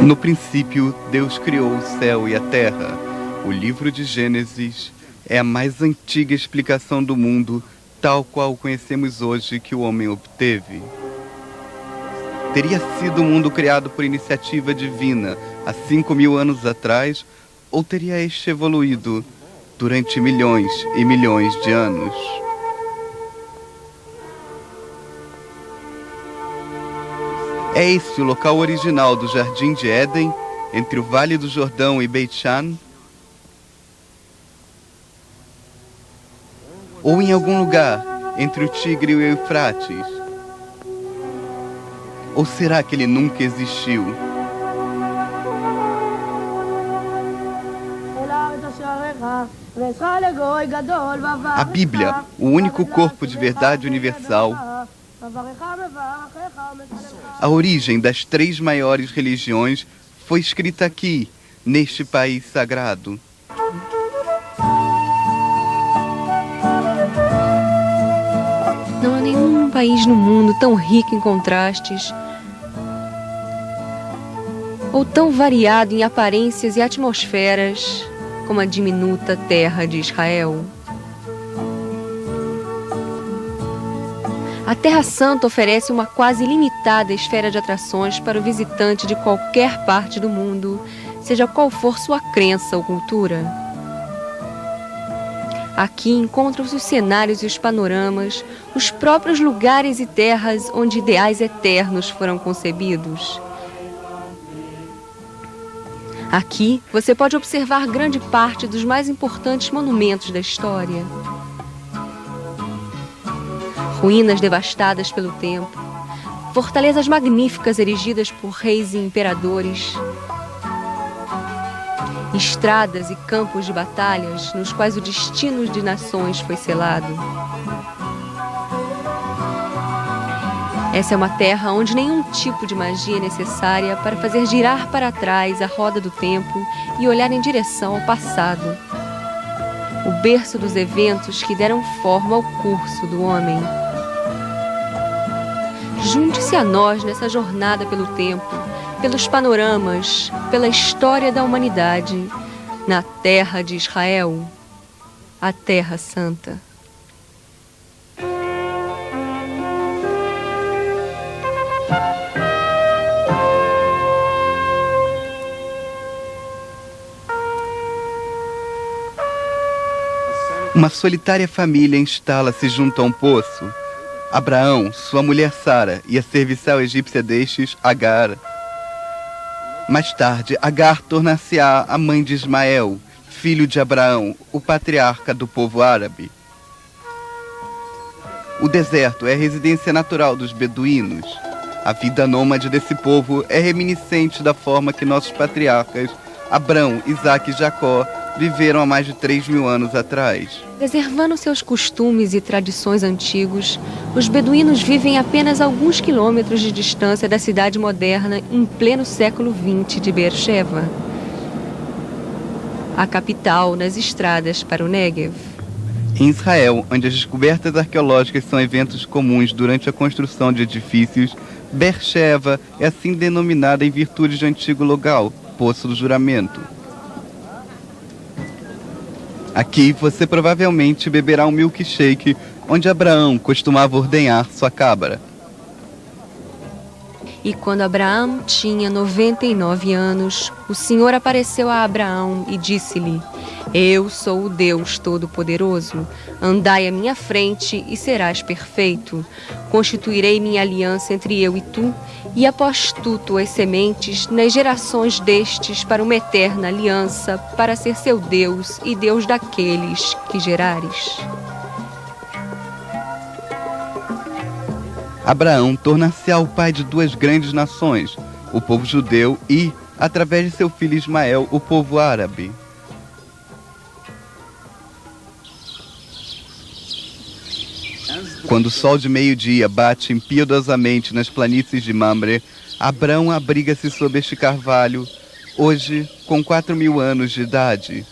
No princípio, Deus criou o céu e a terra. O livro de Gênesis é a mais antiga explicação do mundo, tal qual o conhecemos hoje, que o homem obteve. Teria sido um mundo criado por iniciativa divina há 5.000 anos atrás, ou teria este evoluído durante milhões e milhões de anos? É este o local original do Jardim de Éden, entre o Vale do Jordão e Beit Shan? Ou em algum lugar entre o Tigre e o Eufrates? Ou será que ele nunca existiu? A Bíblia, o único corpo de verdade universal, a origem das 3 maiores religiões, foi escrita aqui, neste país sagrado. Não há nenhum país no mundo tão rico em contrastes ou tão variado em aparências e atmosferas como a diminuta terra de Israel. A Terra Santa oferece uma quase ilimitada esfera de atrações para o visitante de qualquer parte do mundo, seja qual for sua crença ou cultura. Aqui encontram-se os cenários e os panoramas, os próprios lugares e terras onde ideais eternos foram concebidos. Aqui você pode observar grande parte dos mais importantes monumentos da história. Ruínas devastadas pelo tempo, fortalezas magníficas erigidas por reis e imperadores, estradas e campos de batalhas nos quais o destino de nações foi selado. Essa é uma terra onde nenhum tipo de magia é necessária para fazer girar para trás a roda do tempo e olhar em direção ao passado, o berço dos eventos que deram forma ao curso do homem. Junte-se a nós nessa jornada pelo tempo, pelos panoramas, pela história da humanidade, na terra de Israel, a Terra Santa. Uma solitária família instala-se junto a um poço. Abraão, sua mulher Sara e a serviçal egípcia destes, Agar. Mais tarde, Agar tornar-se-á a mãe de Ismael, filho de Abraão, o patriarca do povo árabe. O deserto é a residência natural dos beduínos. A vida nômade desse povo é reminiscente da forma que nossos patriarcas, Abrão, Isaque e Jacó, viveram há mais de 3.000 anos atrás. Preservando seus costumes e tradições antigos, os beduínos vivem a apenas alguns quilômetros de distância da cidade moderna em pleno século XX de Beersheba, a capital nas estradas para o Negev. Em Israel, onde as descobertas arqueológicas são eventos comuns durante a construção de edifícios, Beersheba é assim denominada em virtude de antigo lugar, Poço do Juramento. Aqui você provavelmente beberá um milkshake onde Abraão costumava ordenhar sua cabra. E quando Abraão tinha 99 anos, o Senhor apareceu a Abraão e disse-lhe: Eu sou o Deus Todo-Poderoso. Andai à minha frente e serás perfeito. Constituirei minha aliança entre eu e tu, e após tu tuas sementes nas gerações destes para uma eterna aliança, para ser seu Deus e Deus daqueles que gerares. Abraão torna-se-á o pai de 2 grandes nações, o povo judeu e, através de seu filho Ismael, o povo árabe. Quando o sol de meio-dia bate impiedosamente nas planícies de Mamre, Abraão abriga-se sob este carvalho, hoje com 4.000 anos de idade.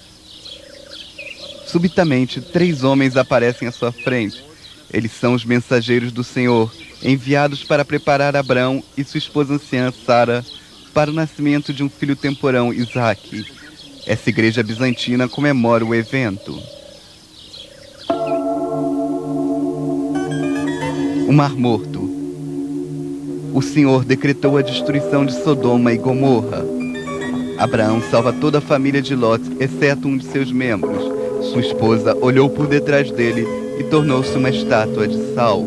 Subitamente, 3 homens aparecem à sua frente. Eles são os mensageiros do Senhor, enviados para preparar Abraão e sua esposa anciã Sara para o nascimento de um filho temporão, Isaque. Essa igreja bizantina comemora o evento. O Mar Morto. O Senhor decretou a destruição de Sodoma e Gomorra. Abraão salva toda a família de Lot, exceto um de seus membros. Sua esposa olhou por detrás dele e tornou-se uma estátua de sal.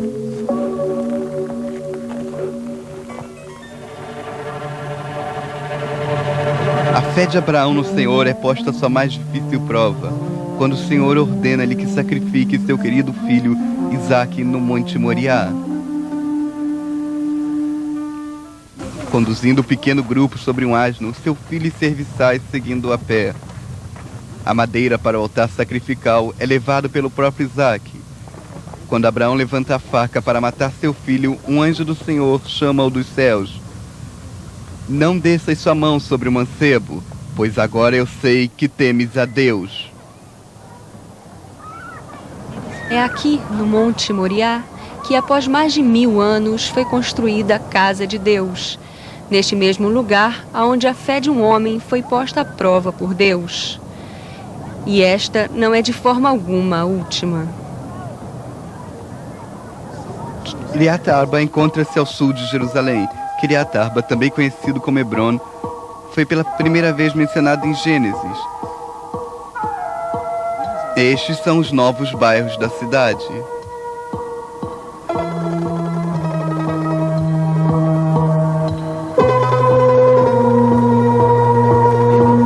A fé de Abraão no Senhor é posta à sua mais difícil prova, quando o Senhor ordena-lhe que sacrifique seu querido filho Isaque no Monte Moriá. Conduzindo o pequeno grupo sobre um asno, seu filho e serviçais seguindo a pé. A madeira para o altar sacrificial é levado pelo próprio Isaque. Quando Abraão levanta a faca para matar seu filho, um anjo do Senhor chama-o dos céus. Não desças sua mão sobre o mancebo, pois agora eu sei que temes a Deus. É aqui, no Monte Moriá, que após mais de 1000 anos foi construída a casa de Deus. Neste mesmo lugar, aonde a fé de um homem foi posta à prova por Deus. E esta não é de forma alguma a última. Kiriat Arba encontra-se ao sul de Jerusalém. Kiriat Arba, também conhecido como Hebron, foi pela primeira vez mencionado em Gênesis. Estes são os novos bairros da cidade.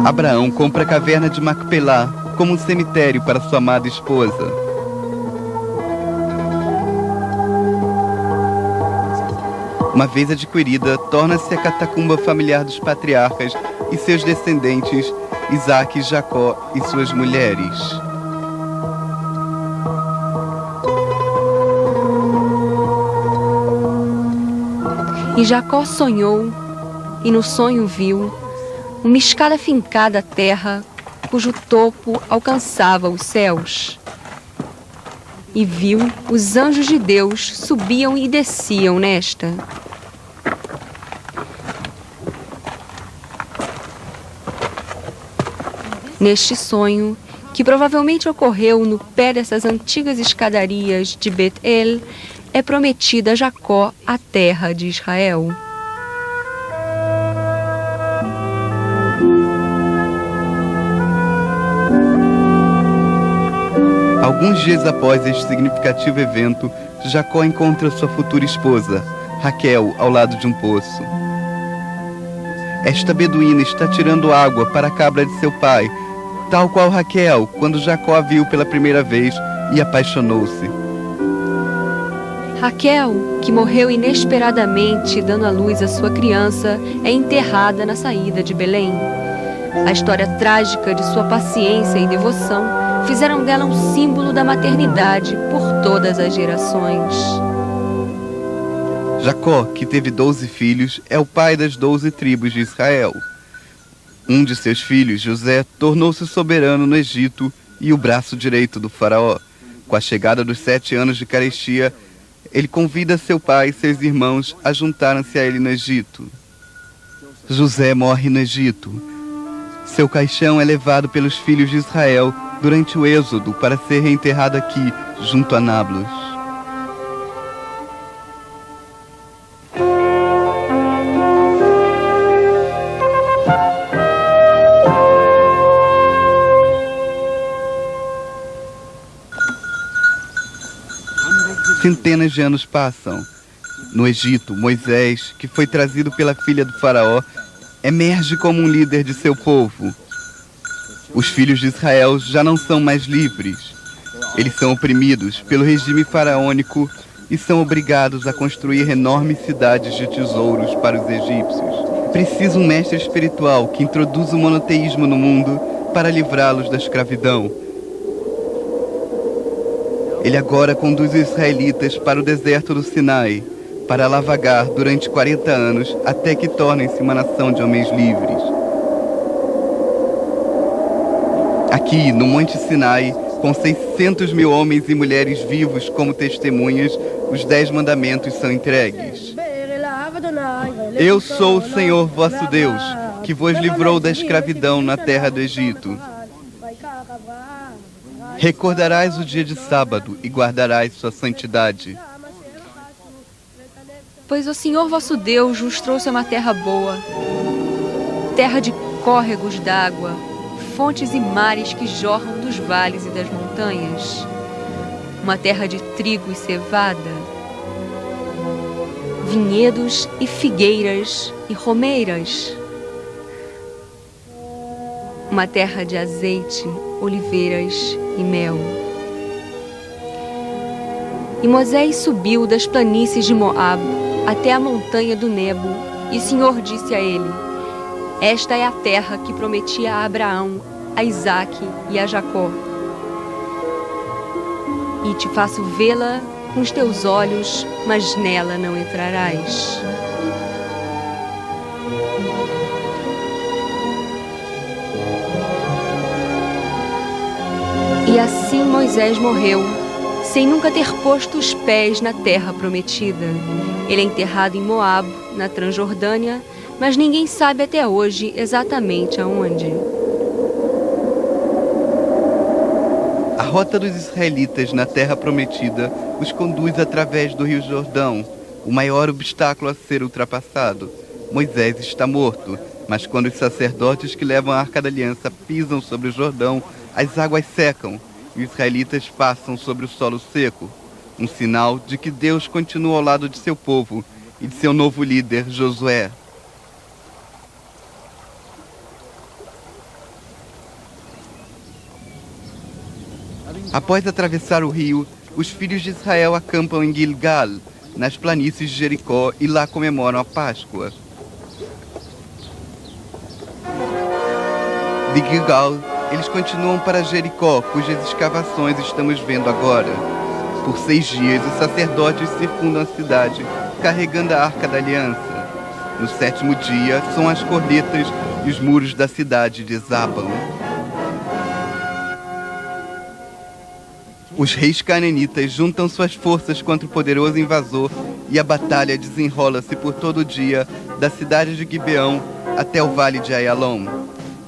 Abraão compra a caverna de Macpelá como um cemitério para sua amada esposa. Uma vez adquirida, torna-se a catacumba familiar dos patriarcas e seus descendentes, Isaque, Jacó e suas mulheres. E Jacó sonhou, e no sonho viu uma escada fincada à terra, cujo topo alcançava os céus. E viu os anjos de Deus subiam e desciam nesta. Neste sonho, que provavelmente ocorreu no pé dessas antigas escadarias de Bet-El, é prometida a Jacó a terra de Israel. Alguns dias após este significativo evento, Jacó encontra sua futura esposa, Raquel, ao lado de um poço. Esta beduína está tirando água para a cabra de seu pai, tal qual Raquel, quando Jacó a viu pela primeira vez e apaixonou-se. Raquel, que morreu inesperadamente dando à luz a sua criança, é enterrada na saída de Belém. A história trágica de sua paciência e devoção fizeram dela um símbolo da maternidade por todas as gerações. Jacó, que teve 12 filhos, é o pai das 12 tribos de Israel. Um de seus filhos, José, tornou-se soberano no Egito e o braço direito do faraó. Com a chegada dos 7 anos de carestia, ele convida seu pai e seus irmãos a juntarem-se a ele no Egito. José morre no Egito. Seu caixão é levado pelos filhos de Israel durante o êxodo para ser reenterrado aqui, junto a Nablus. Centenas de anos passam. No Egito, Moisés, que foi trazido pela filha do faraó, emerge como um líder de seu povo. Os filhos de Israel já não são mais livres. Eles são oprimidos pelo regime faraônico e são obrigados a construir enormes cidades de tesouros para os egípcios. Precisa um mestre espiritual que introduza o monoteísmo no mundo para livrá-los da escravidão. Ele agora conduz os israelitas para o deserto do Sinai, para lá vagar durante 40 anos até que tornem-se uma nação de homens livres. Aqui, no Monte Sinai, com 600 mil homens e mulheres vivos como testemunhas, os 10 mandamentos são entregues. Eu sou o Senhor vosso Deus, que vos livrou da escravidão na terra do Egito. Recordarás o dia de sábado e guardarás sua santidade. Pois o Senhor vosso Deus vos trouxe a uma terra boa, terra de córregos d'água, fontes e mares que jorram dos vales e das montanhas, uma terra de trigo e cevada, vinhedos e figueiras e romeiras, uma terra de azeite, oliveiras e mel. E Moisés subiu das planícies de Moab até a montanha do Nebo, e o Senhor disse a ele: Esta é a terra que prometi a Abraão, a Isaque e a Jacó. E te faço vê-la com os teus olhos, mas nela não entrarás. E assim Moisés morreu, sem nunca ter posto os pés na terra prometida. Ele é enterrado em Moab, na Transjordânia, mas ninguém sabe até hoje exatamente aonde. A rota dos israelitas na terra prometida os conduz através do rio Jordão, o maior obstáculo a ser ultrapassado. Moisés está morto, mas quando os sacerdotes que levam a Arca da Aliança pisam sobre o Jordão, as águas secam e os israelitas passam sobre o solo seco, um sinal de que Deus continua ao lado de seu povo e de seu novo líder, Josué. Após atravessar o rio, os filhos de Israel acampam em Gilgal, nas planícies de Jericó, e lá comemoram a Páscoa. De Gilgal, eles continuam para Jericó, cujas escavações estamos vendo agora. Por 6 dias, os sacerdotes circundam a cidade, carregando a Arca da Aliança. No 7º dia, soam as cornetas e os muros da cidade desabam. Os reis cananitas juntam suas forças contra o poderoso invasor e a batalha desenrola-se por todo o dia, da cidade de Gibeão até o vale de Aialon.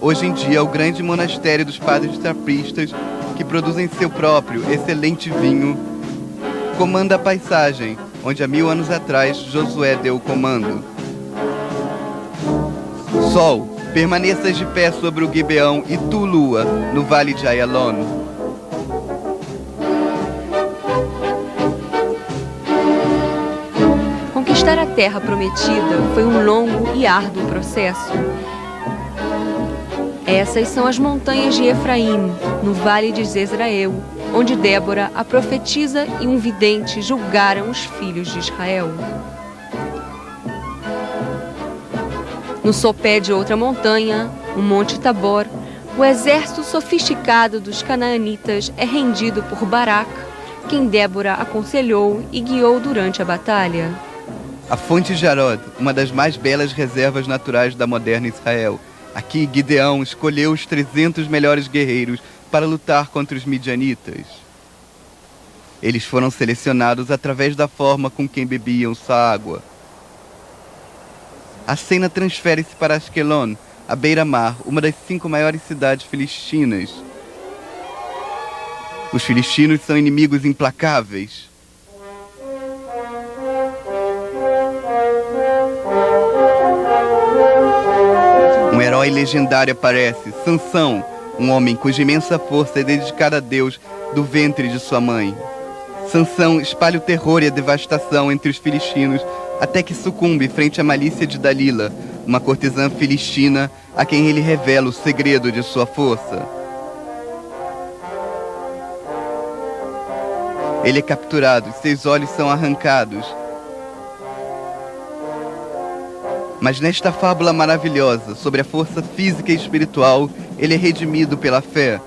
Hoje em dia, o grande monastério dos padres trapistas, que produzem seu próprio excelente vinho, comanda a paisagem, onde há 1000 anos atrás Josué deu o comando. Sol, permaneças de pé sobre o Gibeão, e tu, lua, no vale de Aialon. Conquistar a terra prometida foi um longo e árduo processo. Essas são as montanhas de Efraim, no vale de Jezreel, onde Débora, a profetisa, e um vidente julgaram os filhos de Israel. No sopé de outra montanha, o Monte Tabor, o exército sofisticado dos canaanitas é rendido por Baraque, quem Débora aconselhou e guiou durante a batalha. A fonte Jarod, uma das mais belas reservas naturais da moderna Israel. Aqui, Gideão escolheu os 300 melhores guerreiros para lutar contra os midianitas. Eles foram selecionados através da forma com que bebiam sua água. A cena transfere-se para Asquelon, à beira-mar, uma das 5 maiores cidades filistinas. Os filistinos são inimigos implacáveis. Um herói legendário aparece, Sansão, um homem cuja imensa força é dedicada a Deus do ventre de sua mãe. Sansão espalha o terror e a devastação entre os filistinos até que sucumbe frente à malícia de Dalila, uma cortesã filistina a quem ele revela o segredo de sua força. Ele é capturado e seus olhos são arrancados. Mas nesta fábula maravilhosa sobre a força física e espiritual, ele é redimido pela fé.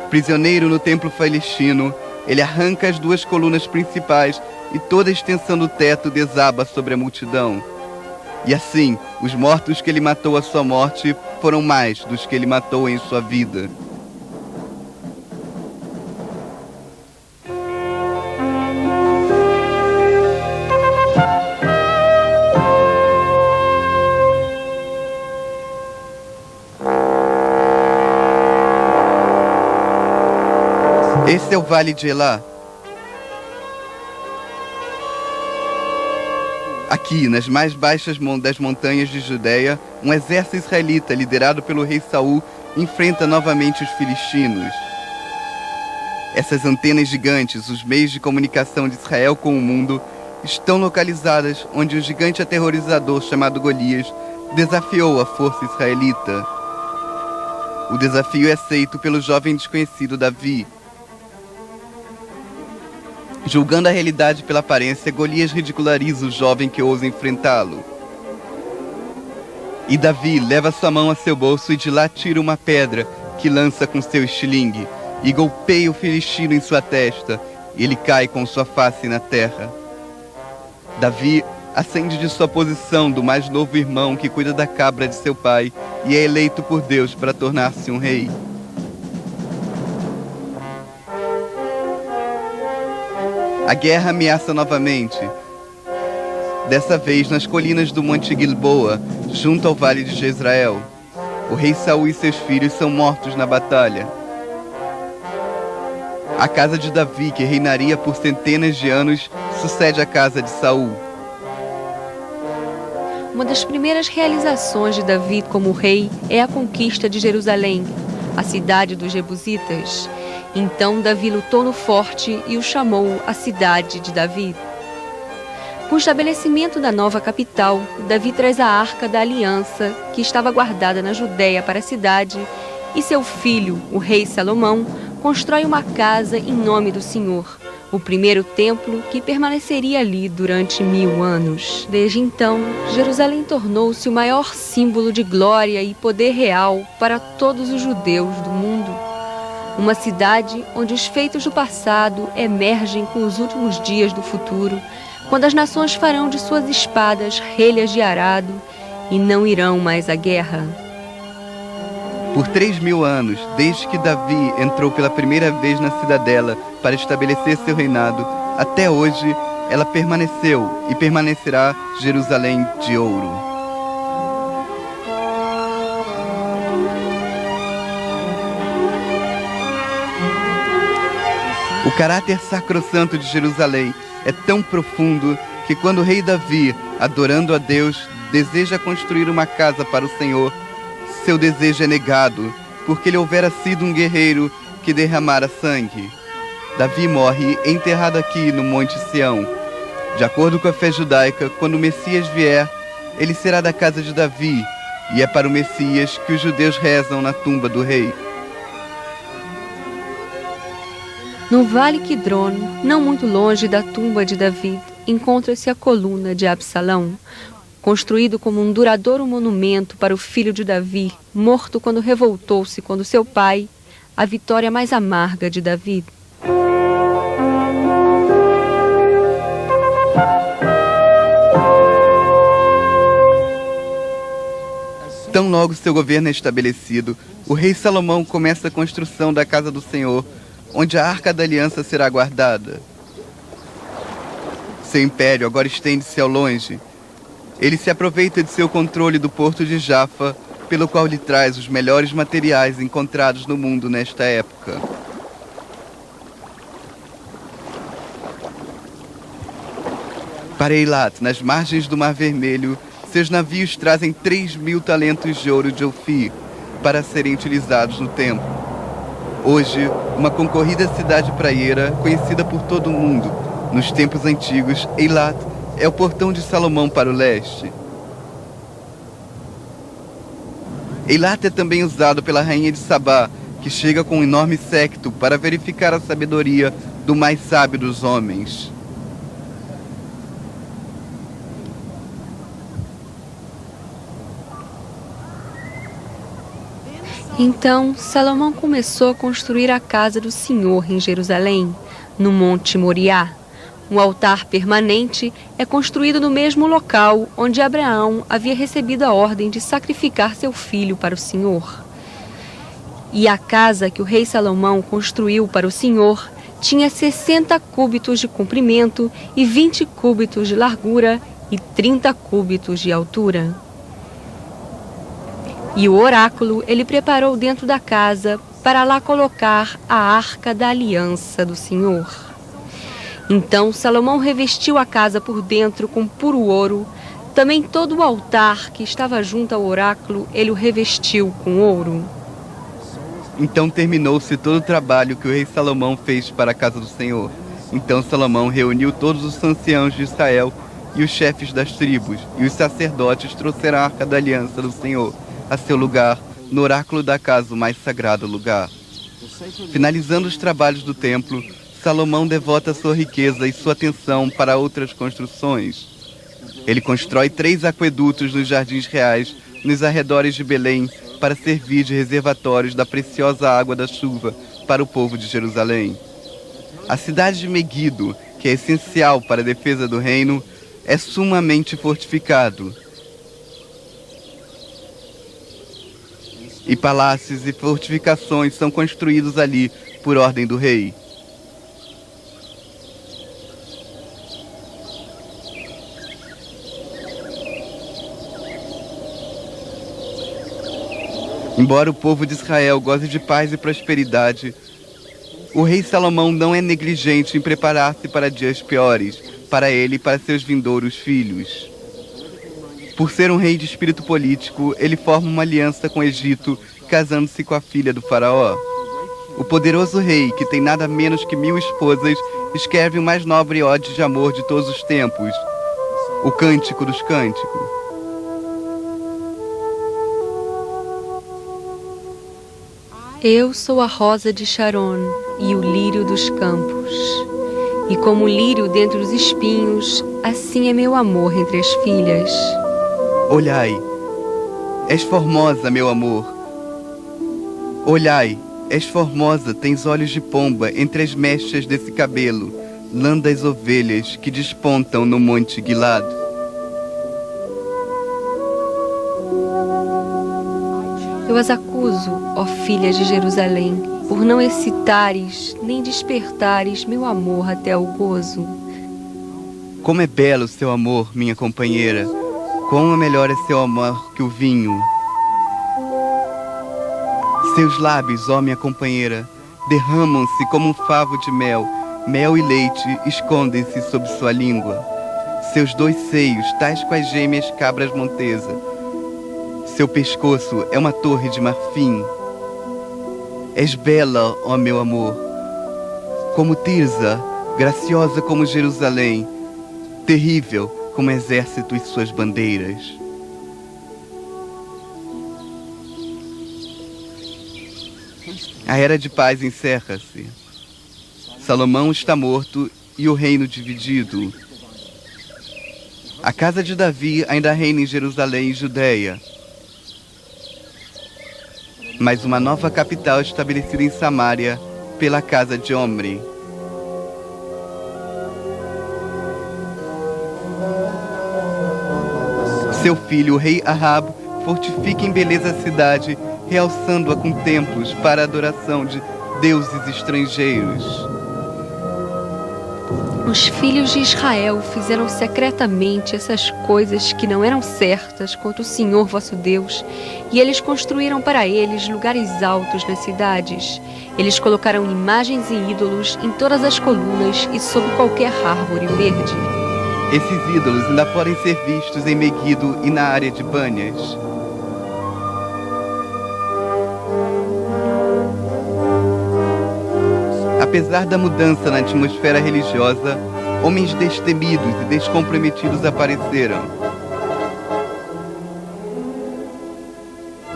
Prisioneiro no templo filistino, ele arranca as 2 colunas principais e toda a extensão do teto desaba sobre a multidão. E assim, os mortos que ele matou à sua morte foram mais dos que ele matou em sua vida. Esse é o Vale de Elá. Aqui, nas mais baixas das montanhas de Judeia, um exército israelita liderado pelo rei Saul enfrenta novamente os filistinos. Essas antenas gigantes, os meios de comunicação de Israel com o mundo, estão localizadas onde o gigante aterrorizador chamado Golias desafiou a força israelita. O desafio é aceito pelo jovem desconhecido Davi. Julgando a realidade pela aparência, Golias ridiculariza o jovem que ousa enfrentá-lo. E Davi leva sua mão a seu bolso e de lá tira uma pedra que lança com seu estilingue e golpeia o filistino em sua testa, e ele cai com sua face na terra. Davi ascende de sua posição do mais novo irmão que cuida da cabra de seu pai e é eleito por Deus para tornar-se um rei. A guerra ameaça novamente, dessa vez nas colinas do Monte Gilboa, junto ao Vale de Jezreel. O rei Saul e seus filhos são mortos na batalha. A casa de Davi, que reinaria por centenas de anos, sucede à casa de Saul. Uma das primeiras realizações de Davi como rei é a conquista de Jerusalém, a cidade dos Jebusitas. Então Davi lutou no forte e o chamou a cidade de Davi. Com o estabelecimento da nova capital, Davi traz a Arca da Aliança, que estava guardada na Judéia, para a cidade, e seu filho, o rei Salomão, constrói uma casa em nome do Senhor, o primeiro templo que permaneceria ali durante 1000 anos. Desde então, Jerusalém tornou-se o maior símbolo de glória e poder real para todos os judeus do mundo. Uma cidade onde os feitos do passado emergem com os últimos dias do futuro, quando as nações farão de suas espadas relhas de arado e não irão mais à guerra. Por 3000 anos, desde que Davi entrou pela primeira vez na cidadela para estabelecer seu reinado, até hoje ela permaneceu e permanecerá Jerusalém de ouro. O caráter sacrossanto de Jerusalém é tão profundo que quando o rei Davi, adorando a Deus, deseja construir uma casa para o Senhor, seu desejo é negado, porque ele houvera sido um guerreiro que derramara sangue. Davi morre enterrado aqui no Monte Sião. De acordo com a fé judaica, quando o Messias vier, ele será da casa de Davi, e é para o Messias que os judeus rezam na tumba do rei. No Vale Quidron, não muito longe da tumba de Davi, encontra-se a coluna de Absalão, construído como um duradouro monumento para o filho de Davi, morto quando revoltou-se contra seu pai, a vitória mais amarga de Davi. Tão logo seu governo é estabelecido, o rei Salomão começa a construção da casa do Senhor, onde a Arca da Aliança será guardada. Seu império agora estende-se ao longe. Ele se aproveita de seu controle do porto de Jafa, pelo qual lhe traz os melhores materiais encontrados no mundo nesta época. Para Eilat, nas margens do Mar Vermelho, seus navios trazem 3000 talentos de ouro de Ofir para serem utilizados no templo. Hoje, uma concorrida cidade praieira conhecida por todo o mundo. Nos tempos antigos, Eilat é o portão de Salomão para o leste. Eilat é também usado pela rainha de Sabá, que chega com um enorme séquito para verificar a sabedoria do mais sábio dos homens. Então, Salomão começou a construir a casa do Senhor em Jerusalém, no Monte Moriá. Um altar permanente é construído no mesmo local onde Abraão havia recebido a ordem de sacrificar seu filho para o Senhor. E a casa que o rei Salomão construiu para o Senhor tinha 60 cúbitos de comprimento e 20 cúbitos de largura e 30 cúbitos de altura. E o oráculo ele preparou dentro da casa para lá colocar a arca da aliança do Senhor. Então Salomão revestiu a casa por dentro com puro ouro. Também todo o altar que estava junto ao oráculo, ele o revestiu com ouro. Então terminou-se todo o trabalho que o rei Salomão fez para a casa do Senhor. Então Salomão reuniu todos os anciãos de Israel e os chefes das tribos, e os sacerdotes trouxeram a arca da aliança do Senhor a seu lugar, no oráculo da casa, o mais sagrado lugar. Finalizando os trabalhos do templo, Salomão devota sua riqueza e sua atenção para outras construções. Ele constrói 3 aquedutos nos jardins reais, nos arredores de Belém, para servir de reservatórios da preciosa água da chuva para o povo de Jerusalém. A cidade de Meguido, que é essencial para a defesa do reino, é sumamente fortificado. E palácios e fortificações são construídos ali por ordem do rei. Embora o povo de Israel goze de paz e prosperidade, o rei Salomão não é negligente em preparar-se para dias piores, para ele e para seus vindouros filhos. Por ser um rei de espírito político, ele forma uma aliança com o Egito, casando-se com a filha do faraó. O poderoso rei, que tem nada menos que 1000 esposas, escreve o mais nobre ode de amor de todos os tempos, o Cântico dos Cânticos. Eu sou a rosa de Sharon e o lírio dos campos. E como o lírio dentre os espinhos, assim é meu amor entre as filhas. Olhai, és formosa, meu amor. Olhai, és formosa, tens olhos de pomba entre as mechas desse cabelo, lã das ovelhas que despontam no monte Gilad. Eu as acuso, ó filhas de Jerusalém, por não excitares nem despertares meu amor até ao gozo. Como é belo o seu amor, minha companheira. Quão melhor é seu amor que o vinho. Seus lábios, ó minha companheira, derramam-se como um favo de mel. Mel e leite escondem-se sob sua língua. Seus 2 seios, tais quais gêmeas cabras montesa. Seu pescoço é uma torre de marfim. És bela, ó meu amor, como Tirza, graciosa como Jerusalém, terrível como exército e suas bandeiras. A era de paz encerra-se. Salomão está morto e o reino dividido. A casa de Davi ainda reina em Jerusalém e Judeia, mas uma nova capital estabelecida em Samaria pela casa de Omri. Seu filho, o rei Ahab, fortifica em beleza a cidade, realçando-a com templos para a adoração de deuses estrangeiros. Os filhos de Israel fizeram secretamente essas coisas que não eram certas contra o Senhor vosso Deus, e eles construíram para eles lugares altos nas cidades. Eles colocaram imagens e ídolos em todas as colunas e sob qualquer árvore verde. Esses ídolos ainda podem ser vistos em Meguido e na área de Bânias. Apesar da mudança na atmosfera religiosa, homens destemidos e descomprometidos apareceram.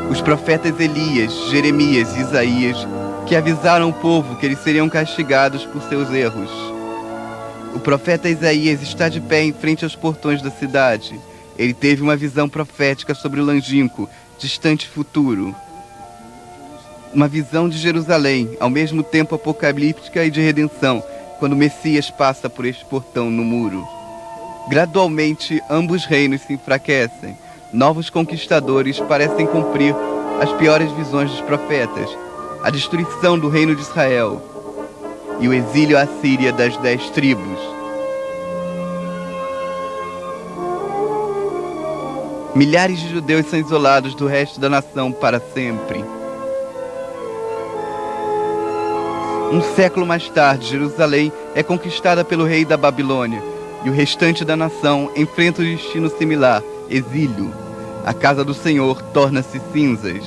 Os profetas Elias, Jeremias e Isaías, que avisaram o povo que eles seriam castigados por seus erros. O profeta Isaías está de pé em frente aos portões da cidade. Ele teve uma visão profética sobre o longínquo, distante futuro. Uma visão de Jerusalém, ao mesmo tempo apocalíptica e de redenção, quando o Messias passa por este portão no muro. Gradualmente, ambos reinos se enfraquecem. Novos conquistadores parecem cumprir as piores visões dos profetas, a destruição do reino de Israel e o exílio à Síria das 10 tribos. Milhares de judeus são isolados do resto da nação para sempre. Um século mais tarde, Jerusalém é conquistada pelo rei da Babilônia e o restante da nação enfrenta um destino similar, exílio. A casa do Senhor torna-se cinzas.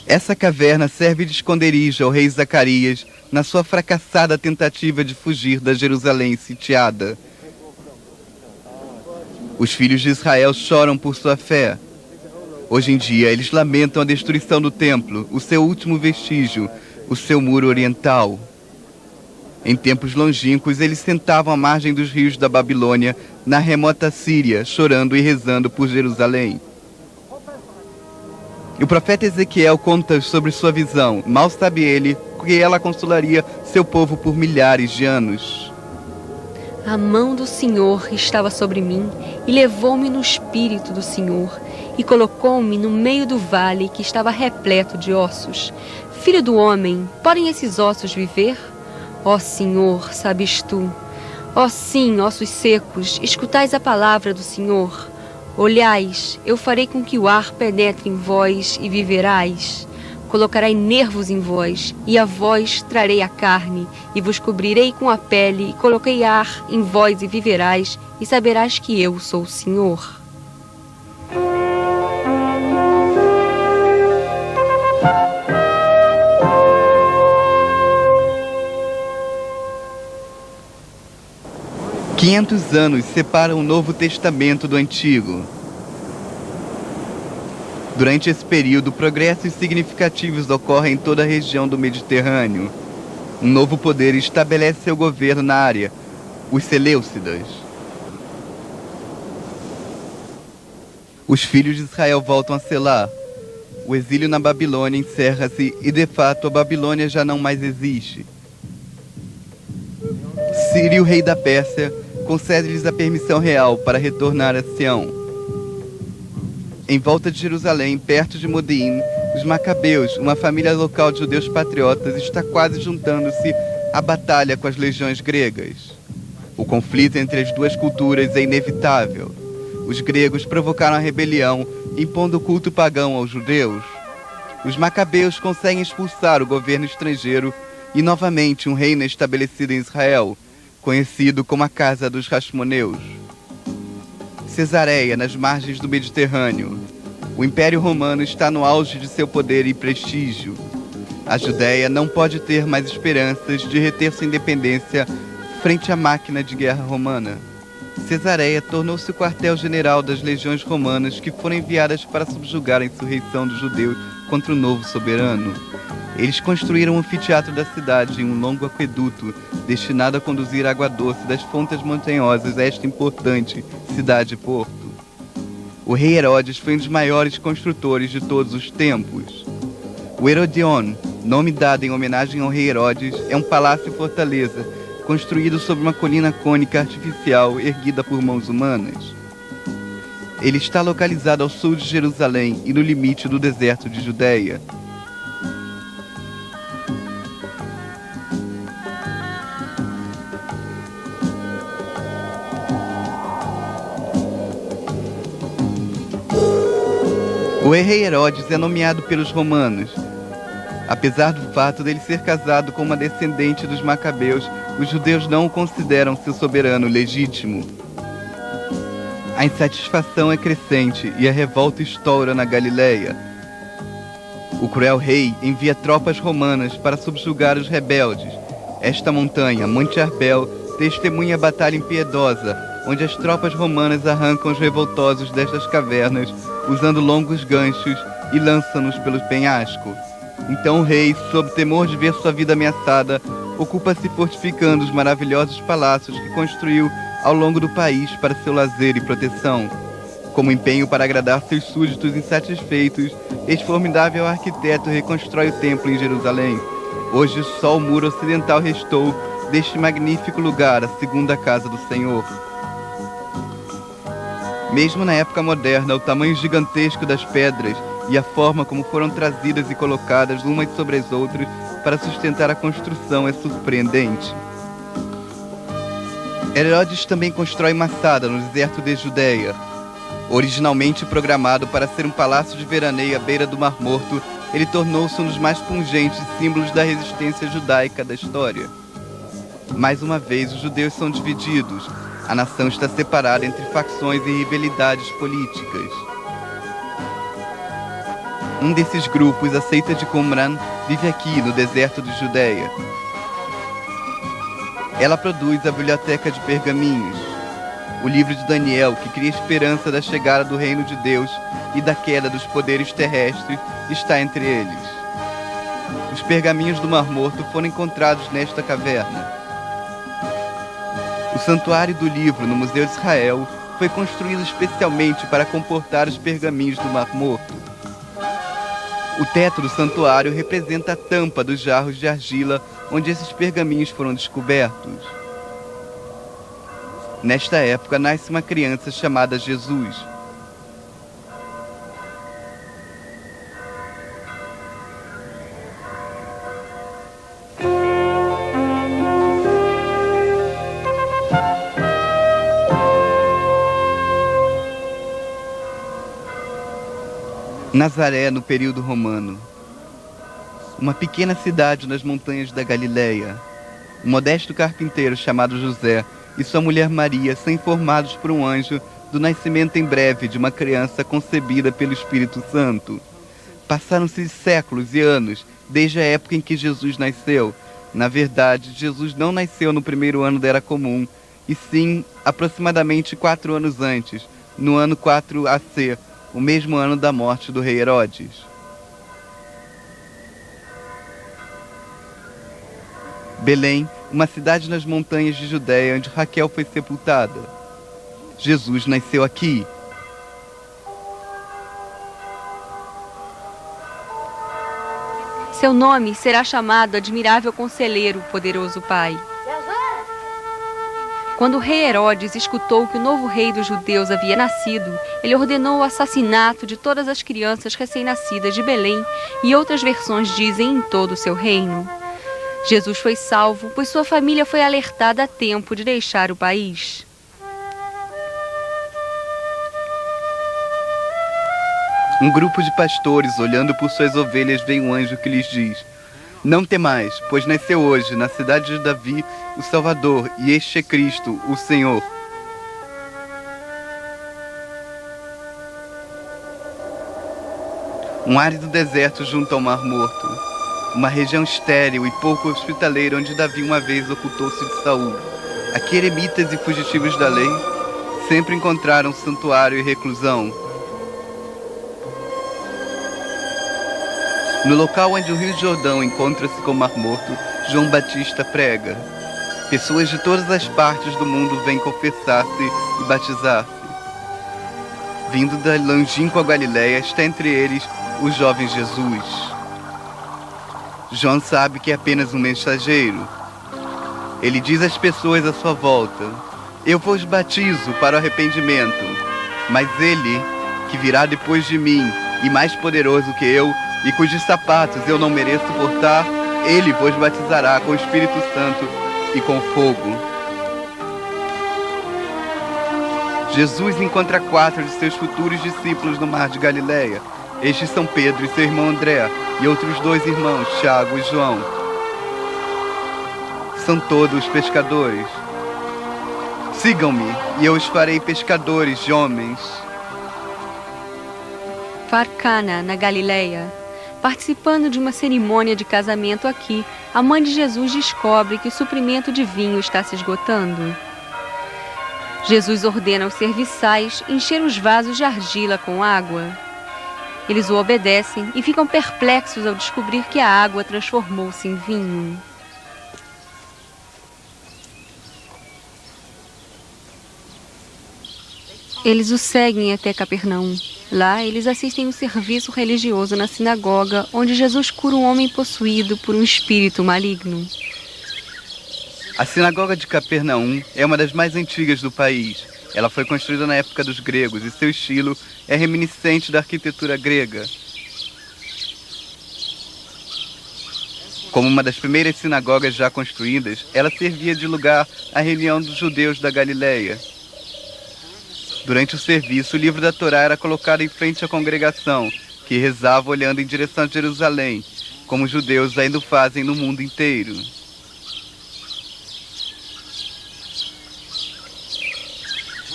Essa caverna serve de esconderijo ao rei Zacarias na sua fracassada tentativa de fugir da Jerusalém sitiada. Os filhos de Israel choram por sua fé. Hoje em dia, eles lamentam a destruição do templo, o seu último vestígio, o seu muro oriental. Em tempos longínquos, eles sentavam à margem dos rios da Babilônia, na remota Síria, chorando e rezando por Jerusalém. E o profeta Ezequiel conta sobre sua visão. Mal sabe ele que ela consolaria seu povo por milhares de anos. A mão do Senhor estava sobre mim e levou-me no espírito do Senhor e colocou-me no meio do vale que estava repleto de ossos. Filho do homem, podem esses ossos viver? Ó Senhor, sabes tu. Ó sim, ossos secos, escutais a palavra do Senhor. Olhais, eu farei com que o ar penetre em vós e viverás. Colocarei nervos em vós, e a vós trarei a carne, e vos cobrirei com a pele, e coloquei ar em vós e viverás, e saberás que eu sou o Senhor. Quinhentos anos separam o Novo Testamento do Antigo. Durante esse período, progressos significativos ocorrem em toda a região do Mediterrâneo. Um novo poder estabelece seu governo na área, os Seleucidas. Os filhos de Israel voltam a Selá. O exílio na Babilônia encerra-se e, de fato, a Babilônia já não mais existe. Sírio, rei da Pérsia, concede-lhes a permissão real para retornar a Sião. Em volta de Jerusalém, perto de Modeim, os Macabeus, uma família local de judeus patriotas, está quase juntando-se à batalha com as legiões gregas. O conflito entre as duas culturas é inevitável. Os gregos provocaram a rebelião, impondo o culto pagão aos judeus. Os Macabeus conseguem expulsar o governo estrangeiro e, novamente, um reino é estabelecido em Israel, conhecido como a Casa dos Hasmoneus. Cesareia, nas margens do Mediterrâneo. O Império Romano está no auge de seu poder e prestígio. A Judéia não pode ter mais esperanças de reter sua independência frente à máquina de guerra romana. Cesareia tornou-se o quartel-general das legiões romanas que foram enviadas para subjugar a insurreição dos judeus contra o novo soberano. Eles construíram um anfiteatro da cidade em um longo aqueduto destinado a conduzir água doce das fontes montanhosas a esta importante cidade-porto. O rei Herodes foi um dos maiores construtores de todos os tempos. O Herodion, nome dado em homenagem ao rei Herodes, é um palácio-fortaleza construído sobre uma colina cônica artificial erguida por mãos humanas. Ele está localizado ao sul de Jerusalém e no limite do deserto de Judeia. O rei Herodes é nomeado pelos romanos. Apesar do fato dele ser casado com uma descendente dos Macabeus, os judeus não o consideram seu soberano legítimo. A insatisfação é crescente e a revolta estoura na Galileia. O cruel rei envia tropas romanas para subjugar os rebeldes. Esta montanha, Monte Arbel, testemunha a batalha impiedosa, onde as tropas romanas arrancam os revoltosos destas cavernas, usando longos ganchos e lançam-nos pelo penhasco. Então o rei, sob temor de ver sua vida ameaçada, ocupa-se fortificando os maravilhosos palácios que construiu ao longo do país para seu lazer e proteção. Como empenho para agradar seus súditos insatisfeitos, este formidável arquiteto reconstrói o templo em Jerusalém. Hoje só o muro ocidental restou deste magnífico lugar, a segunda casa do Senhor. Mesmo na época moderna, o tamanho gigantesco das pedras e a forma como foram trazidas e colocadas umas sobre as outras para sustentar a construção é surpreendente. Herodes também constrói Massada, no deserto de Judeia. Originalmente programado para ser um palácio de veraneio à beira do Mar Morto, ele tornou-se um dos mais pungentes símbolos da resistência judaica da história. Mais uma vez, os judeus são divididos. A nação está separada entre facções e rivalidades políticas. Um desses grupos, a seita de Qumran, vive aqui, no deserto de Judeia. Ela produz a Biblioteca de Pergaminhos, o livro de Daniel, que cria esperança da chegada do reino de Deus e da queda dos poderes terrestres, está entre eles. Os pergaminhos do Mar Morto foram encontrados nesta caverna. O Santuário do Livro, no Museu de Israel, foi construído especialmente para comportar os pergaminhos do Mar Morto. O teto do santuário representa a tampa dos jarros de argila onde esses pergaminhos foram descobertos. Nesta época, nasce uma criança chamada Jesus. Nazaré, no período romano. Uma pequena cidade nas montanhas da Galileia. Um modesto carpinteiro chamado José e sua mulher Maria são informados por um anjo do nascimento em breve de uma criança concebida pelo Espírito Santo. Passaram-se séculos e anos desde a época em que Jesus nasceu. Na verdade, Jesus não nasceu no primeiro ano da Era Comum, e sim aproximadamente 4 anos antes, no ano 4 AC, o mesmo ano da morte do rei Herodes. Belém, uma cidade nas montanhas de Judeia, onde Raquel foi sepultada. Jesus nasceu aqui. Seu nome será chamado Admirável Conselheiro, Poderoso Pai. Quando o rei Herodes escutou que o novo rei dos judeus havia nascido, ele ordenou o assassinato de todas as crianças recém-nascidas de Belém, e outras versões dizem em todo o seu reino. Jesus foi salvo, pois sua família foi alertada a tempo de deixar o país. Um grupo de pastores, olhando por suas ovelhas, vê um anjo que lhes diz: Não temais, pois nasceu hoje, na cidade de Davi, o Salvador, e este é Cristo, o Senhor. Um árido deserto junto ao Mar Morto. Uma região estéril e pouco hospitaleira onde Davi uma vez ocultou-se de Saul. Aqui eremitas e fugitivos da lei sempre encontraram santuário e reclusão. No local onde o Rio Jordão encontra-se com o Mar Morto, João Batista prega. Pessoas de todas as partes do mundo vêm confessar-se e batizar-se. Vindo da longínqua Galileia, está entre eles o jovem Jesus. João sabe que é apenas um mensageiro. Ele diz às pessoas à sua volta: Eu vos batizo para o arrependimento, mas ele, que virá depois de mim, e mais poderoso que eu, e cujos sapatos eu não mereço portar, ele vos batizará com o Espírito Santo e com fogo. Jesus encontra 4 de seus futuros discípulos no mar de Galileia. Estes são Pedro e seu irmão André, e outros 2 irmãos, Tiago e João. São todos pescadores. Sigam-me, e eu os farei pescadores de homens. Farcana, na Galileia. Participando de uma cerimônia de casamento aqui, a mãe de Jesus descobre que o suprimento de vinho está se esgotando. Jesus ordena aos serviçais encher os vasos de argila com água. Eles o obedecem e ficam perplexos ao descobrir que a água transformou-se em vinho. Eles o seguem até Capernaum. Lá, eles assistem um serviço religioso na sinagoga, onde Jesus cura um homem possuído por um espírito maligno. A sinagoga de Capernaum é uma das mais antigas do país. Ela foi construída na época dos gregos e seu estilo é reminiscente da arquitetura grega. Como uma das primeiras sinagogas já construídas, ela servia de lugar à reunião dos judeus da Galileia. Durante o serviço, o livro da Torá era colocado em frente à congregação, que rezava olhando em direção a Jerusalém, como os judeus ainda o fazem no mundo inteiro.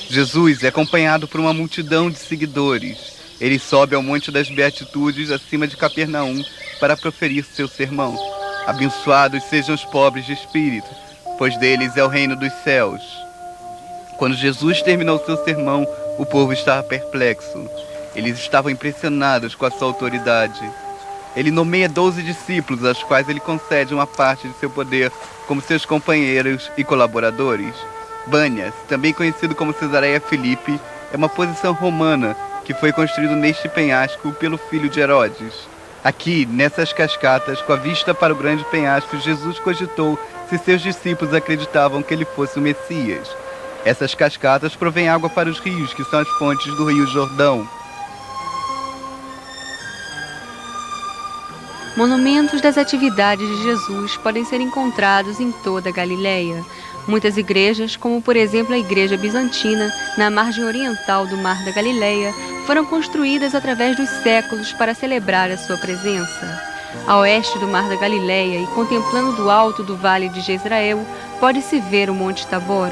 Jesus é acompanhado por uma multidão de seguidores. Ele sobe ao Monte das Beatitudes, acima de Capernaum, para proferir seu sermão. Abençoados sejam os pobres de espírito, pois deles é o reino dos céus. Quando Jesus terminou seu sermão, o povo estava perplexo. Eles estavam impressionados com a sua autoridade. Ele nomeia 12 discípulos, aos quais ele concede uma parte de seu poder como seus companheiros e colaboradores. Bânias, também conhecido como Cesareia Filipe, é uma posição romana que foi construído neste penhasco pelo filho de Herodes. Aqui, nessas cascatas, com a vista para o grande penhasco, Jesus cogitou se seus discípulos acreditavam que ele fosse o Messias. Essas cascatas provêm água para os rios, que são as fontes do Rio Jordão. Monumentos das atividades de Jesus podem ser encontrados em toda a Galileia. Muitas igrejas, como por exemplo a Igreja Bizantina, na margem oriental do Mar da Galileia, foram construídas através dos séculos para celebrar a sua presença. A oeste do Mar da Galileia e contemplando do alto do Vale de Jezreel, pode-se ver o Monte Tabor.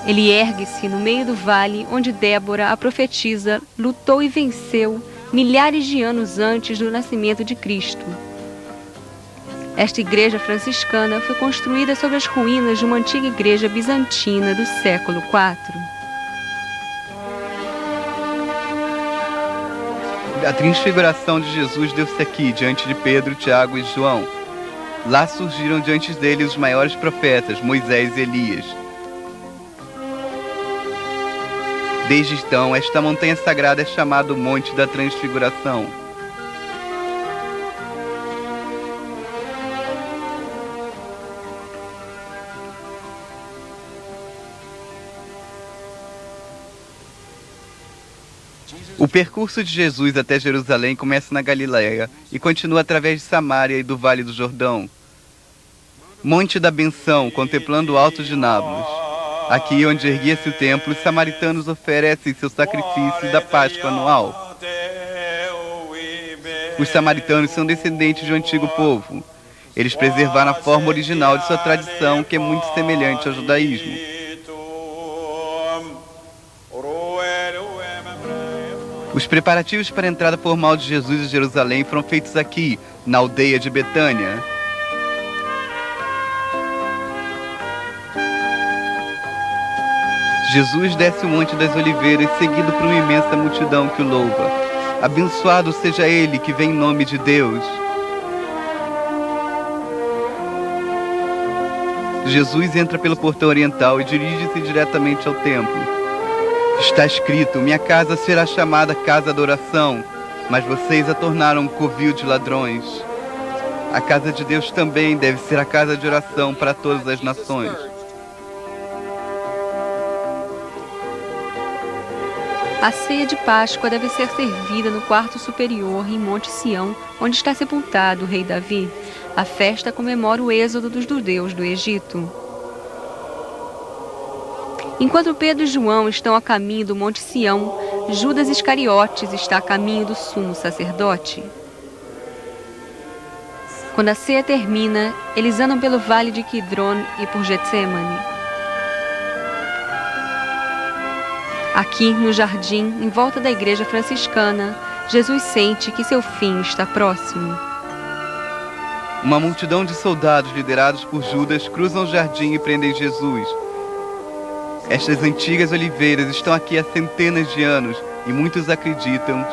Ele ergue-se no meio do vale onde Débora, a profetisa, lutou e venceu milhares de anos antes do nascimento de Cristo. Esta igreja franciscana foi construída sobre as ruínas de uma antiga igreja bizantina do século IV. A transfiguração de Jesus deu-se aqui, diante de Pedro, Tiago e João. Lá surgiram diante deles os maiores profetas, Moisés e Elias. Desde então, esta montanha sagrada é chamada o Monte da Transfiguração. O percurso de Jesus até Jerusalém começa na Galileia e continua através de Samaria e do Vale do Jordão. Monte da Benção, contemplando o Alto de Nablus. Aqui onde erguia-se o templo, os samaritanos oferecem seu sacrifício da Páscoa anual. Os samaritanos são descendentes de um antigo povo. Eles preservaram a forma original de sua tradição, que é muito semelhante ao judaísmo. Os preparativos para a entrada formal de Jesus em Jerusalém foram feitos aqui, na aldeia de Betânia. Jesus desce o Monte das Oliveiras, seguido por uma imensa multidão que o louva. Abençoado seja ele que vem em nome de Deus. Jesus entra pelo portão oriental e dirige-se diretamente ao templo. Está escrito: minha casa será chamada casa de oração, mas vocês a tornaram um covil de ladrões. A casa de Deus também deve ser a casa de oração para todas as nações. A ceia de Páscoa deve ser servida no quarto superior em Monte Sião, onde está sepultado o rei Davi. A festa comemora o êxodo dos judeus do Egito. Enquanto Pedro e João estão a caminho do Monte Sião, Judas Iscariotes está a caminho do sumo sacerdote. Quando a ceia termina, eles andam pelo vale de Quidron e por Getsêmani. Aqui, no jardim, em volta da igreja franciscana, Jesus sente que seu fim está próximo. Uma multidão de soldados liderados por Judas cruzam o jardim e prendem Jesus. Estas antigas oliveiras estão aqui há centenas de anos e muitos acreditam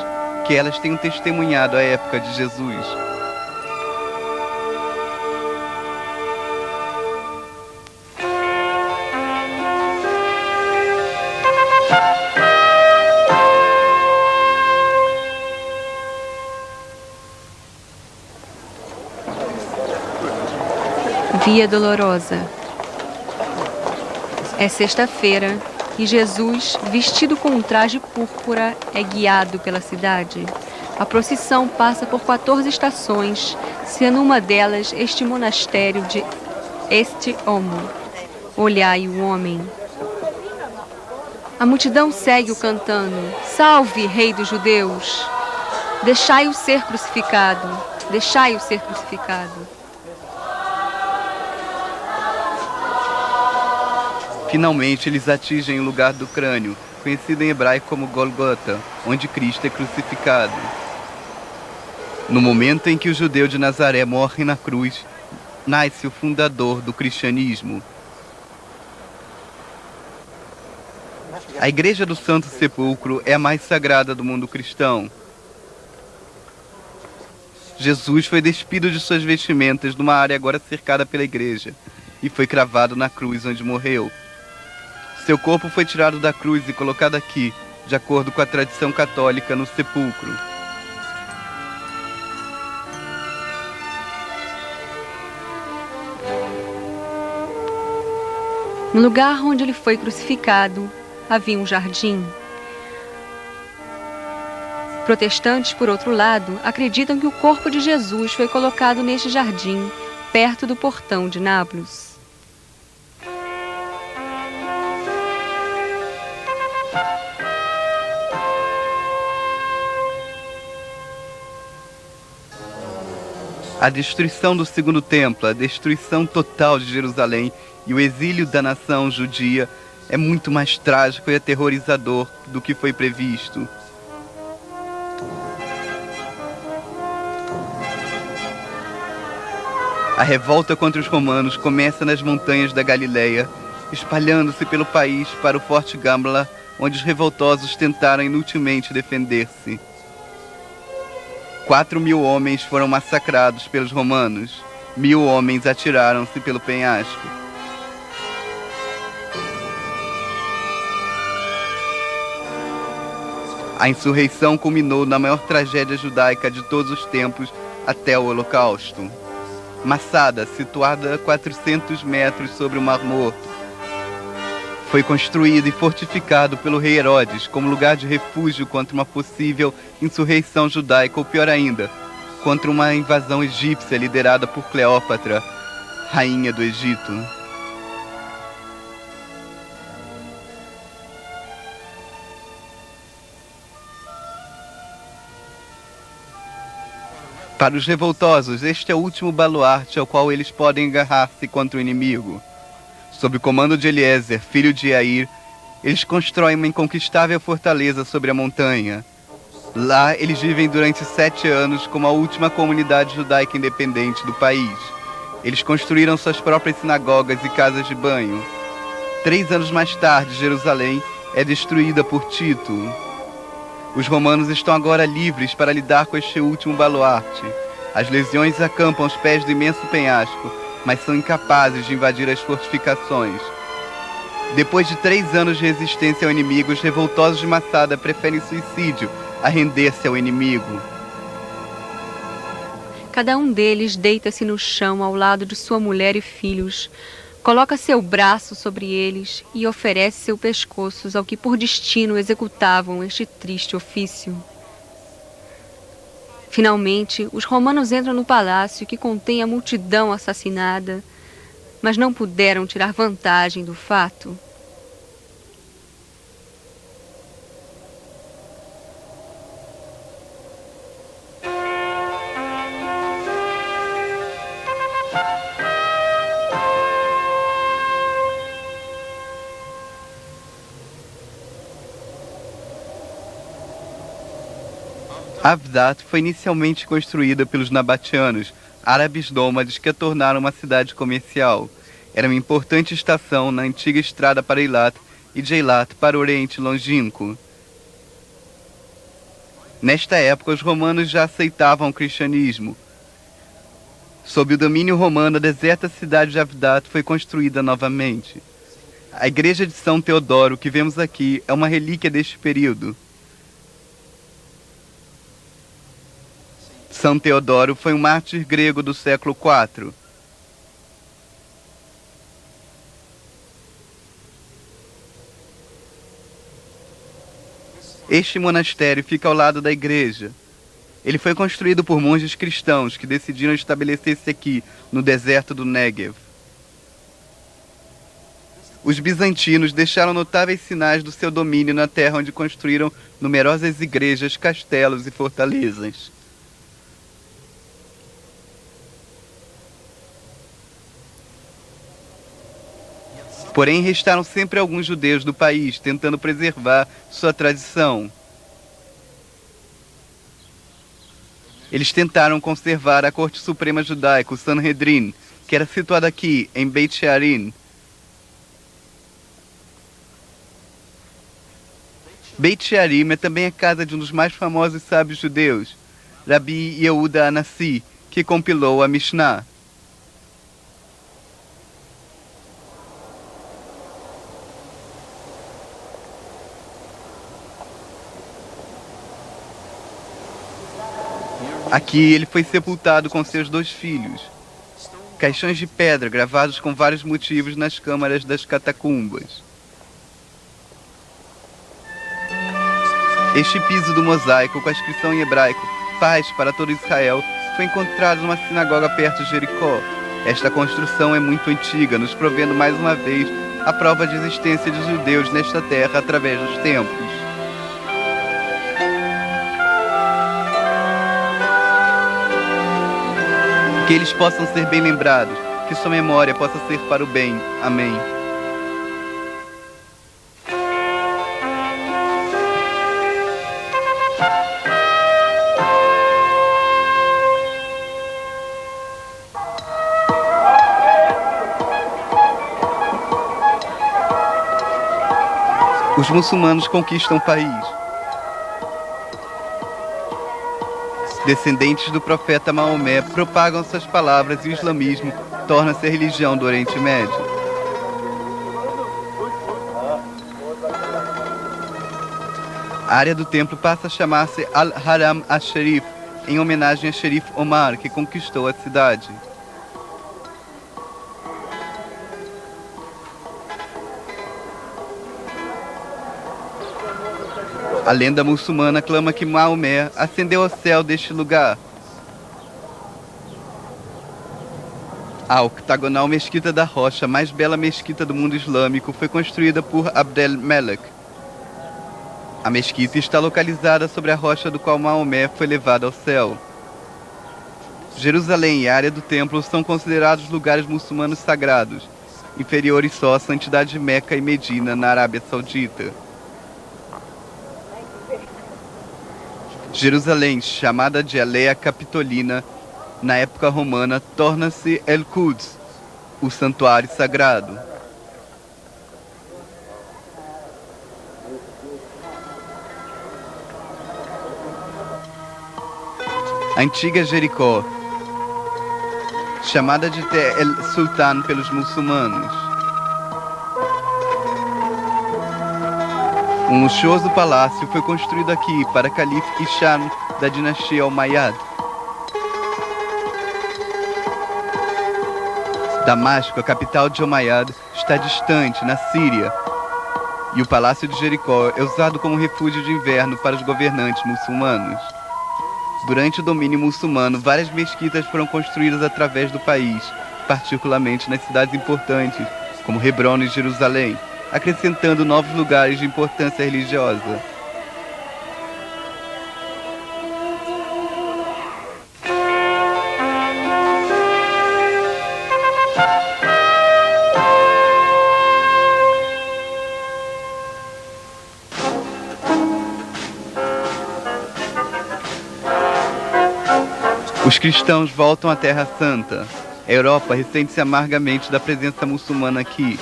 que elas tenham testemunhado a época de Jesus. Via Dolorosa. É sexta-feira e Jesus, vestido com um traje púrpura, é guiado pela cidade. A procissão passa por 14 estações, sendo uma delas este monastério de Este Homo. Olhai o homem. A multidão segue-o cantando: Salve, Rei dos Judeus! Deixai-o ser crucificado! Deixai-o ser crucificado! Finalmente, eles atingem o lugar do crânio, conhecido em hebraico como Golgota, onde Cristo é crucificado. No momento em que o judeu de Nazaré morre na cruz, nasce o fundador do cristianismo. A Igreja do Santo Sepulcro é a mais sagrada do mundo cristão. Jesus foi despido de suas vestimentas numa área agora cercada pela igreja e foi cravado na cruz onde morreu. Seu corpo foi tirado da cruz e colocado aqui, de acordo com a tradição católica, no sepulcro. No lugar onde ele foi crucificado, havia um jardim. Protestantes, por outro lado, acreditam que o corpo de Jesus foi colocado neste jardim, perto do portão de Nablus. A destruição do segundo templo, a destruição total de Jerusalém e o exílio da nação judia é muito mais trágico e aterrorizador do que foi previsto. A revolta contra os romanos começa nas montanhas da Galileia, espalhando-se pelo país para o Forte Gambla, onde os revoltosos tentaram inutilmente defender-se. 4.000 homens foram massacrados pelos romanos. 1.000 homens atiraram-se pelo penhasco. A insurreição culminou na maior tragédia judaica de todos os tempos até o Holocausto. Massada, situada a 400 metros sobre o Mar Morto, foi construído e fortificado pelo rei Herodes como lugar de refúgio contra uma possível insurreição judaica, ou pior ainda, contra uma invasão egípcia liderada por Cleópatra, rainha do Egito. Para os revoltosos, este é o último baluarte ao qual eles podem agarrar-se contra o inimigo. Sob o comando de Eliezer, filho de Jair, eles constroem uma inconquistável fortaleza sobre a montanha. Lá, eles vivem durante 7 anos como a última comunidade judaica independente do país. Eles construíram suas próprias sinagogas e casas de banho. 3 anos mais tarde, Jerusalém é destruída por Tito. Os romanos estão agora livres para lidar com este último baluarte. As legiões acampam aos pés do imenso penhasco, mas são incapazes de invadir as fortificações. Depois de 3 anos de resistência ao inimigo, os revoltosos de Massada preferem suicídio a render-se ao inimigo. Cada um deles deita-se no chão ao lado de sua mulher e filhos, coloca seu braço sobre eles e oferece seu pescoço ao que por destino executavam este triste ofício. Finalmente, os romanos entram no palácio que contém a multidão assassinada, mas não puderam tirar vantagem do fato. Avdat foi inicialmente construída pelos nabatianos, árabes nômades que a tornaram uma cidade comercial. Era uma importante estação na antiga estrada para Eilat e de Eilat para o Oriente Longínquo. Nesta época, os romanos já aceitavam o cristianismo. Sob o domínio romano, a deserta cidade de Avdat foi construída novamente. A igreja de São Teodoro, que vemos aqui, é uma relíquia deste período. São Teodoro foi um mártir grego do século IV. Este monastério fica ao lado da igreja. Ele foi construído por monges cristãos que decidiram estabelecer-se aqui, no deserto do Negev. Os bizantinos deixaram notáveis sinais do seu domínio na terra, onde construíram numerosas igrejas, castelos e fortalezas. Porém, restaram sempre alguns judeus do país, tentando preservar sua tradição. Eles tentaram conservar a Corte Suprema Judaica, o Sanhedrin, que era situada aqui, em Beit Shearim. Beit Shearim é também a casa de um dos mais famosos sábios judeus, Rabi Yehuda Anassi, que compilou a Mishnah. Aqui ele foi sepultado com seus 2 filhos. Caixões de pedra gravados com vários motivos nas câmaras das catacumbas. Este piso do mosaico, com a inscrição em hebraico, paz para todo Israel, foi encontrado numa sinagoga perto de Jericó. Esta construção é muito antiga, nos provendo mais uma vez a prova de existência de judeus nesta terra através dos tempos. Que eles possam ser bem lembrados, que sua memória possa ser para o bem. Amém. Os muçulmanos conquistam o país. Descendentes do profeta Maomé propagam suas palavras e o islamismo torna-se a religião do Oriente Médio. A área do templo passa a chamar-se Al-Haram Al-Sharif, em homenagem a Sharif Omar, que conquistou a cidade. A lenda muçulmana clama que Maomé ascendeu ao céu deste lugar. A octagonal mesquita da Rocha, a mais bela mesquita do mundo islâmico, foi construída por Abdel Melek. A mesquita está localizada sobre a rocha do qual Maomé foi levado ao céu. Jerusalém e a área do templo são considerados lugares muçulmanos sagrados, inferiores só à santidade de Meca e Medina, na Arábia Saudita. Jerusalém, chamada de Alea Capitolina, na época romana, torna-se El-Quds, o santuário sagrado. A antiga Jericó, chamada de Te El-Sultan pelos muçulmanos. Um luxuoso palácio foi construído aqui para Calife Hisham da dinastia Umayyad. Damasco, a capital de Umayyad, está distante, na Síria, e o palácio de Jericó é usado como refúgio de inverno para os governantes muçulmanos. Durante o domínio muçulmano, várias mesquitas foram construídas através do país, particularmente nas cidades importantes, como Hebron e Jerusalém, acrescentando novos lugares de importância religiosa. Os cristãos voltam à Terra Santa. A Europa ressente-se amargamente da presença muçulmana aqui.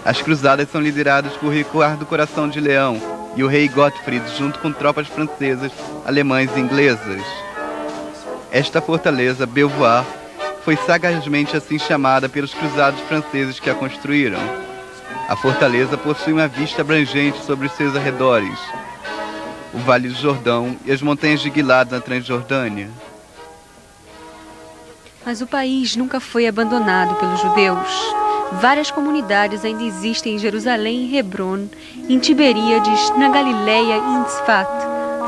As cruzadas são lideradas por Ricardo Coração de Leão e o rei Gottfried, junto com tropas francesas, alemãs e inglesas. Esta fortaleza, Belvoir, foi sagazmente assim chamada pelos cruzados franceses que a construíram. A fortaleza possui uma vista abrangente sobre os seus arredores, o Vale do Jordão e as montanhas de Gilad na Transjordânia. Mas o país nunca foi abandonado pelos judeus. Várias comunidades ainda existem em Jerusalém e Hebron, em Tiberíades, na Galileia e em Tzfat,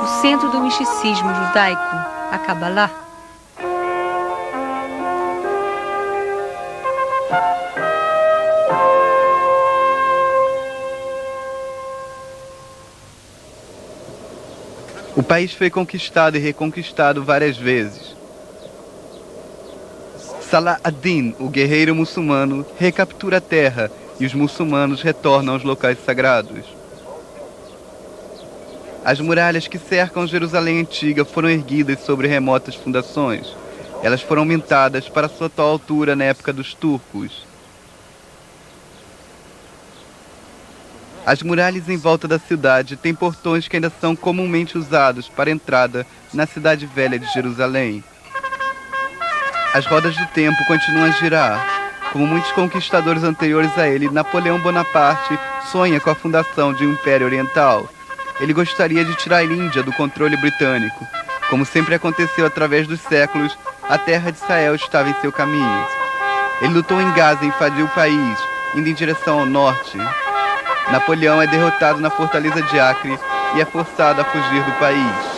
o centro do misticismo judaico, a Kabbalah. O país foi conquistado e reconquistado várias vezes. Salah ad-Din, o guerreiro muçulmano, recaptura a terra e os muçulmanos retornam aos locais sagrados. As muralhas que cercam Jerusalém antiga foram erguidas sobre remotas fundações. Elas foram aumentadas para sua atual altura na época dos turcos. As muralhas em volta da cidade têm portões que ainda são comumente usados para entrada na cidade velha de Jerusalém. As rodas do tempo continuam a girar. Como muitos conquistadores anteriores a ele, Napoleão Bonaparte sonha com a fundação de um Império Oriental. Ele gostaria de tirar a Índia do controle britânico. Como sempre aconteceu através dos séculos, a terra de Israel estava em seu caminho. Ele lutou em Gaza e invadiu o país, indo em direção ao norte. Napoleão é derrotado na fortaleza de Acre e é forçado a fugir do país.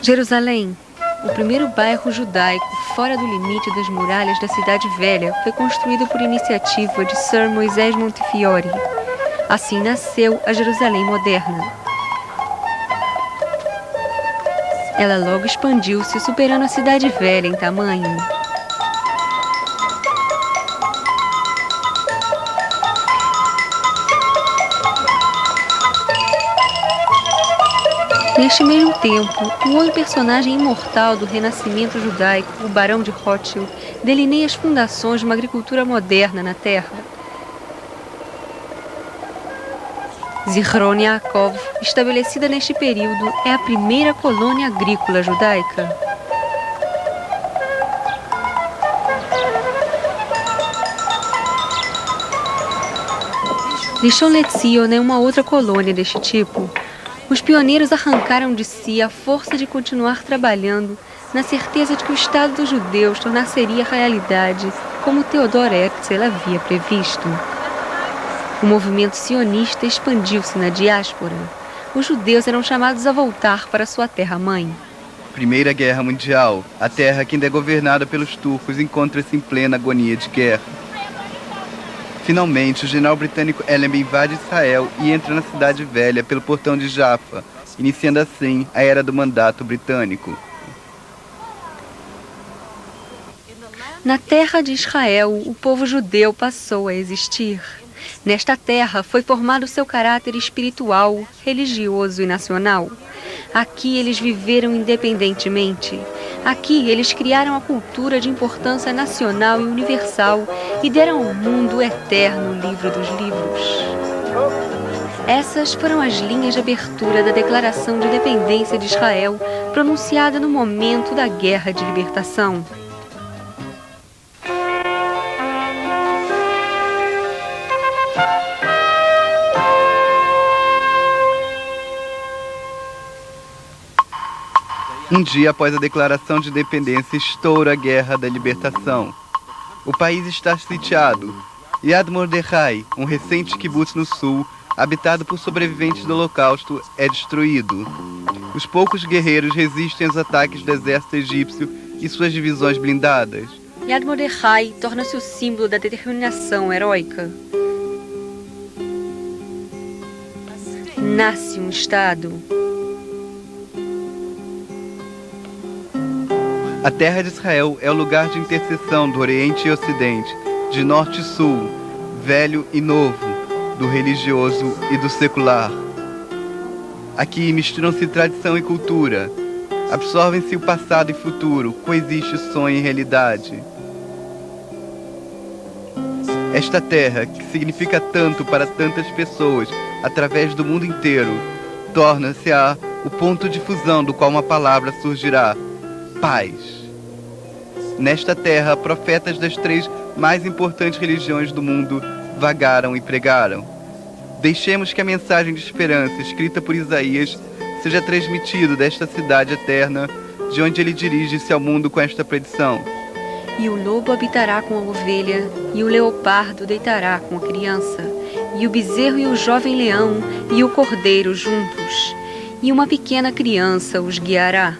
Jerusalém, o primeiro bairro judaico fora do limite das muralhas da Cidade Velha, foi construído por iniciativa de Sir Moisés Montefiore. Assim nasceu a Jerusalém moderna. Ela logo expandiu-se, superando a Cidade Velha em tamanho. Neste mesmo tempo, um outro personagem imortal do renascimento judaico, o Barão de Rothschild, delineia as fundações de uma agricultura moderna na Terra. Zichron Yaakov, estabelecida neste período, é a primeira colônia agrícola judaica. Rishon LeZion é uma outra colônia deste tipo. Os pioneiros arrancaram de si a força de continuar trabalhando, na certeza de que o Estado dos judeus tornar-se-ia realidade, como Theodor Herzl havia previsto. O movimento sionista expandiu-se na diáspora. Os judeus eram chamados a voltar para sua terra-mãe. Primeira Guerra Mundial. A terra que ainda é governada pelos turcos encontra-se em plena agonia de guerra. Finalmente, o general britânico Allenby invade Israel e entra na Cidade Velha pelo portão de Jaffa, iniciando assim a era do mandato britânico. Na terra de Israel, o povo judeu passou a existir. Nesta terra foi formado seu caráter espiritual, religioso e nacional. Aqui eles viveram independentemente. Aqui eles criaram a cultura de importância nacional e universal e deram ao mundo o eterno livro dos livros. Essas foram as linhas de abertura da Declaração de Independência de Israel, pronunciada no momento da Guerra de Libertação. Um dia após a declaração de independência, estoura a Guerra da Libertação. O país está sitiado. Yad Mordechai, um recente kibbutz no sul, habitado por sobreviventes do Holocausto, é destruído. Os poucos guerreiros resistem aos ataques do exército egípcio e suas divisões blindadas. Yad Mordechai torna-se o símbolo da determinação heróica. Nasce um Estado. A terra de Israel é o lugar de interseção do Oriente e Ocidente, de Norte e Sul, velho e novo, do religioso e do secular. Aqui misturam-se tradição e cultura, absorvem-se o passado e futuro, coexiste sonho e realidade. Esta terra, que significa tanto para tantas pessoas através do mundo inteiro, torna-se o ponto de fusão do qual uma palavra surgirá: paz. Nesta terra, profetas das três mais importantes religiões do mundo vagaram e pregaram. Deixemos que a mensagem de esperança escrita por Isaías seja transmitida desta cidade eterna, de onde ele dirige-se ao mundo com esta predição. E o lobo habitará com a ovelha, e o leopardo deitará com a criança, e o bezerro e o jovem leão, e o cordeiro juntos, e uma pequena criança os guiará.